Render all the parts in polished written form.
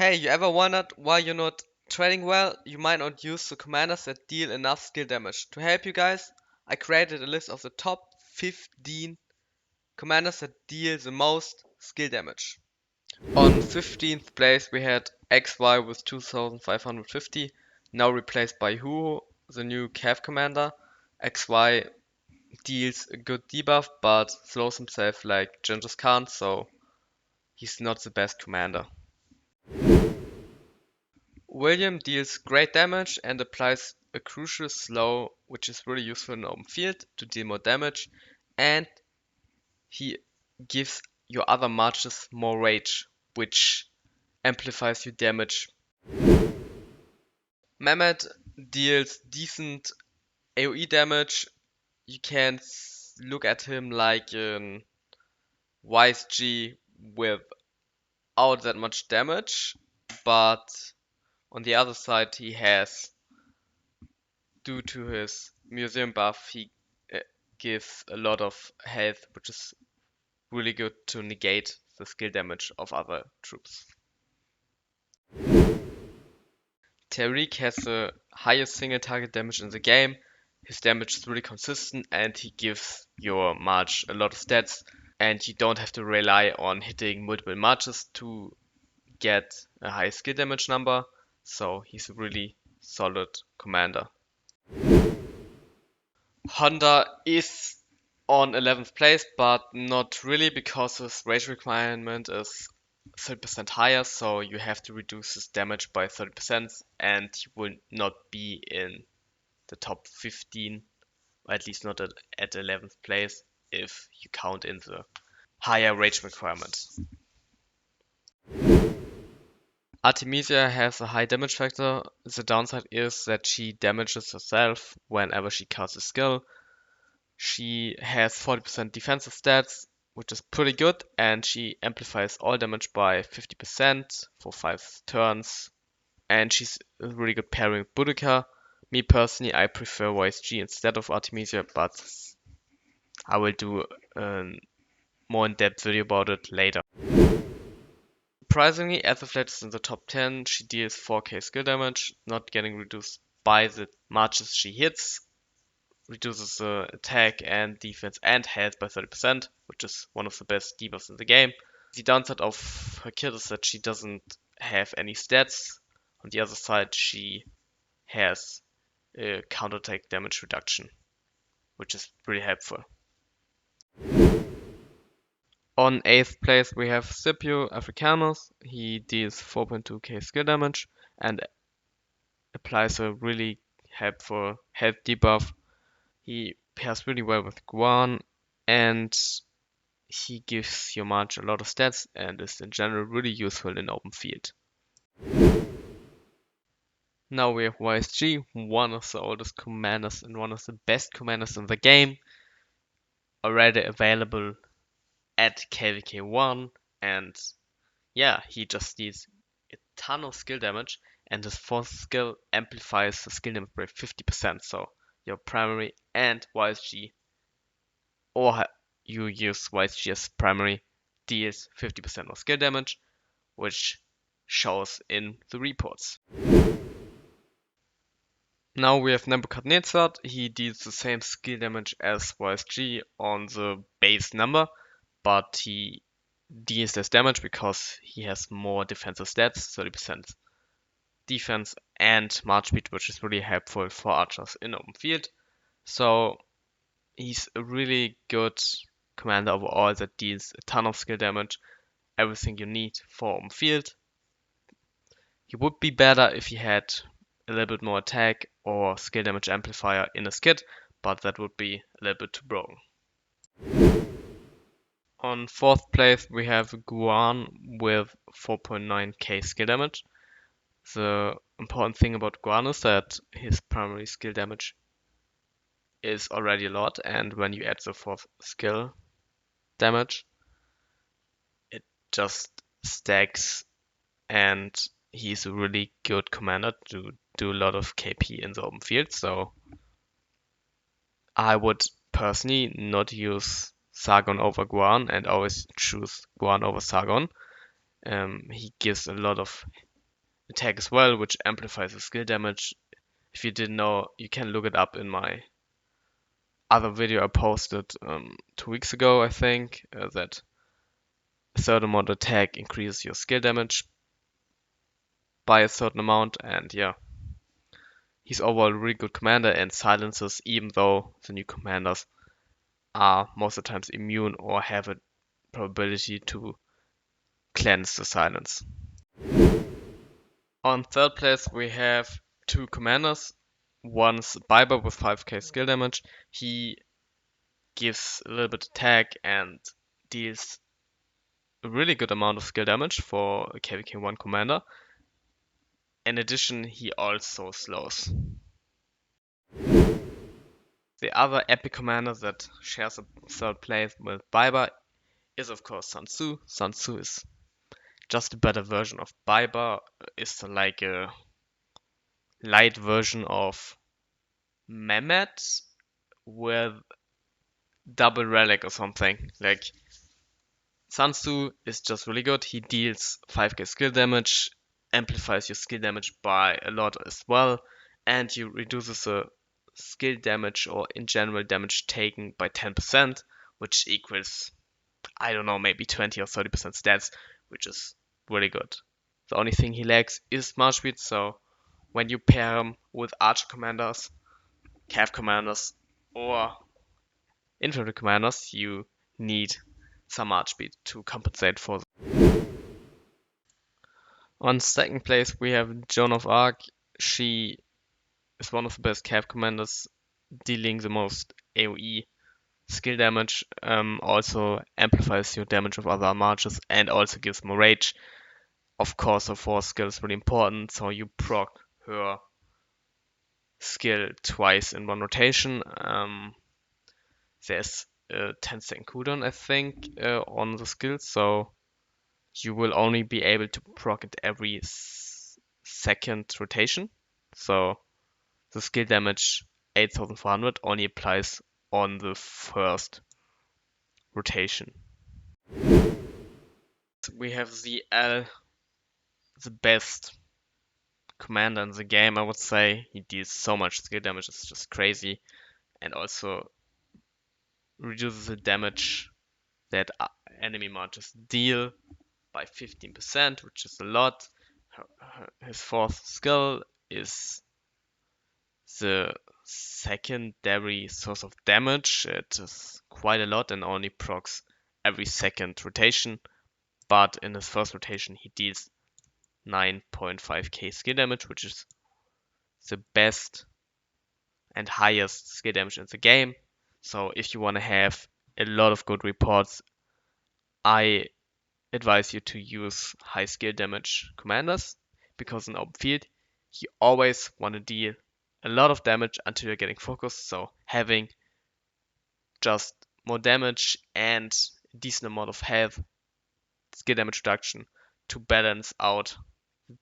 Hey, you ever wondered why you're not trading well? You might not use the commanders that deal enough skill damage. To help you guys, I created a list of the top 15 commanders that deal the most skill damage. On 15th place we had XY with 2550, now replaced by Huo, the new Cav commander. XY deals a good debuff but slows himself like Genghis Khan, so he's not the best commander. William deals great damage and applies a crucial slow, which is really useful in open field to deal more damage, and he gives your other marches more rage, which amplifies your damage. Mehmet deals decent AoE damage. You can look at him like an Wise G without that much damage, but on the other side he has, due to his museum buff, he gives a lot of health, which is really good to negate the skill damage of other troops. Tariq has the highest single target damage in the game. His damage is really consistent and he gives your march a lot of stats, and you don't have to rely on hitting multiple marches to get a high skill damage number, so he's a really solid commander. Honda is on 11th place, but not really, because his rage requirement is 30% higher, so you have to reduce his damage by 30%, and he will not be in the top 15, or at least not at 11th place, if you count in the higher rage requirement. Artemisia has a high damage factor. The downside is that she damages herself whenever she casts a skill. She has 40% defensive stats, which is pretty good, and she amplifies all damage by 50% for 5 turns. And she's a really good pairing with Boudica. Me personally, I prefer YSG instead of Artemisia, but I will do a more in-depth video about it later. Surprisingly, Ethelflaed is in the top 10. She deals 4k skill damage, not getting reduced by the marches she hits. Reduces the attack and defense and health by 30%, which is one of the best debuffs in the game. The downside of her kit is that she doesn't have any stats. On the other side, she has a counterattack damage reduction, which is pretty helpful. On 8th place we have Scipio Africanus. He deals 4.2k skill damage and applies a really helpful health debuff. He pairs really well with Guan, and he gives your march a lot of stats and is in general really useful in open field. Now we have YSG, one of the oldest commanders and one of the best commanders in the game, already available at KVK 1, and yeah, he just deals a ton of skill damage, and his fourth skill amplifies the skill damage by 50%, so your primary and YSG, or you use YSG as primary, deals 50% more skill damage, which shows in the reports. Now we have Nebuchadnezzar. He deals the same skill damage as YSG on the base number, but he deals less damage because he has more defensive stats, 30% defense and march speed, which is really helpful for archers in open field. So he's a really good commander overall that deals a ton of skill damage, everything you need for open field. He would be better if he had a little bit more attack or skill damage amplifier in his kit, but that would be a little bit too broken. On 4th place we have Guan with 4.9k skill damage. The important thing about Guan is that his primary skill damage is already a lot, and when you add the 4th skill damage, it just stacks, and he's a really good commander to do a lot of KP in the open field. So I would personally not use Sargon over Guan and always choose Guan over Sargon. He gives a lot of attack as well, which amplifies the skill damage. If you didn't know, you can look it up in my other video I posted 2 weeks ago, I think, that a certain amount of attack increases your skill damage by a certain amount, and yeah. He's overall a really good commander and silences, even though the new commanders are most of the times immune or have a probability to cleanse the silence. On third place we have two commanders. One's Biber with 5k skill damage. He gives a little bit attack and deals a really good amount of skill damage for a KVK1 commander. In addition, he also slows. The other epic commander that shares a third place with Biber is of course Sun Tzu. Sun Tzu is just a better version of Biber. It's like a light version of Mehmet with double relic or something. Like Sun Tzu is just really good. He deals 5k skill damage, amplifies your skill damage by a lot as well, and you reduces the skill damage or in general damage taken by 10%, which equals, I don't know, maybe 20 or 30% stats, which is really good. The only thing he lacks is march speed, so when you pair him with archer commanders, cav commanders, or infantry commanders, you need some march speed to compensate for that. On second place we have Joan of Arc. She is one of the best cav commanders, dealing the most AoE skill damage, also amplifies your damage of other marches and also gives more rage. Of course, her force skill is really important, so you proc her skill twice in one rotation. There's a 10-second cooldown, I think, on the skill, so you will only be able to proc it every second rotation. So the skill damage 8400 only applies on the first rotation. We have ZL, the best commander in the game, I would say. He deals so much skill damage, it's just crazy, and also reduces the damage that enemy marches deal by 15%, which is a lot. His fourth skill is the secondary source of damage. It is quite a lot and only procs every second rotation, but in his first rotation he deals 9.5k skill damage, which is the best and highest skill damage in the game. So if you want to have a lot of good reports, I advise you to use high skill damage commanders, because in open field you always want to deal a lot of damage until you're getting focused. So having just more damage and a decent amount of health skill damage reduction to balance out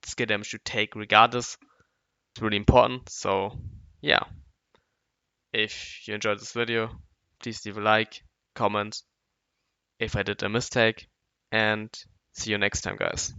skill damage you take regardless is really important. So yeah, if you enjoyed this video, please leave a like, comment if I did a mistake, and see you next time, guys.